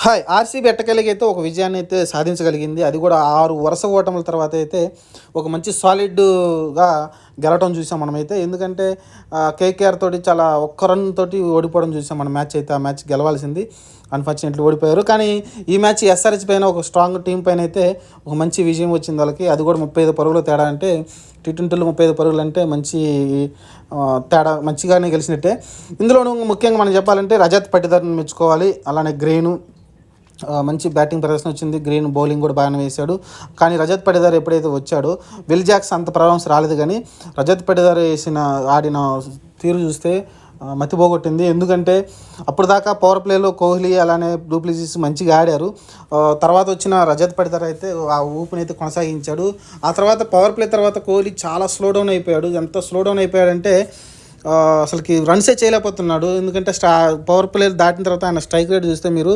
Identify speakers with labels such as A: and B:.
A: Hi! RCB ఎట్టకేలకైతే ఒక విజయాన్ని అయితే సాధించగలిగింది. అది కూడా 6 వరుస ఓటముల తర్వాత అయితే ఒక మంచి సాలిడ్‌గా గెలవటం చూసాం మనమైతే. ఎందుకంటే కేకేఆర్ తోటి చాలా ఒక్క రన్ తోటి ఓడిపోవడం చూసాం మనం మ్యాచ్ అయితే. ఆ మ్యాచ్ గెలవాల్సింది. అన్‌ఫార్చునేట్‌లీ ఓడిపోయారు. కానీ ఈ మ్యాచ్ ఎస్ఆర్‌హెచ్ పైన ఒక స్ట్రాంగ్ టీమ్ పైన అయితే ఒక మంచి విజయం వచ్చింది వాళ్ళకి. అది కూడా 35 పరుగుల తేడా అంటే టీ20లో 35 పరుగులంటే మంచి తేడా మంచిగానే గెలిచినట్టే. ఇందులోనూ ముఖ్యంగా మనం చెప్పాలంటే రజత్ పటిదార్‌ని మెచ్చుకోవాలి. అలానే గ్రెయిను మంచి బ్యాటింగ్ ప్రదర్శన వచ్చింది. గ్రీన్ బౌలింగ్ కూడా బాగానే వేశాడు. కానీ రజత్ పటిదార్ ఎప్పుడైతే వచ్చాడో విల్ జాక్స్ అంత ప్రభావం రాలేదు. కానీ రజత్ పటిదార్ ఆడిన తీరు చూస్తే మతిపోగొట్టింది. ఎందుకంటే అప్పుడు దాకా పవర్ ప్లేలో కోహ్లీ అలానే డూప్లిసిస్ మంచిగా ఆడారు. తర్వాత వచ్చిన రజత్ పటిదార్ అయితే ఆ ఊపునైతే కొనసాగించాడు. ఆ తర్వాత పవర్ ప్లే తర్వాత కోహ్లీ చాలా స్లో డౌన్ అయిపోయాడు. ఎంత స్లో డౌన్ అయిపోయాడంటే అసలుకి రన్సే చేయలేకపోతున్నాడు. ఎందుకంటే పవర్ ప్లే దాటిన తర్వాత ఆయన స్ట్రైక్ రేట్ చూస్తే మీరు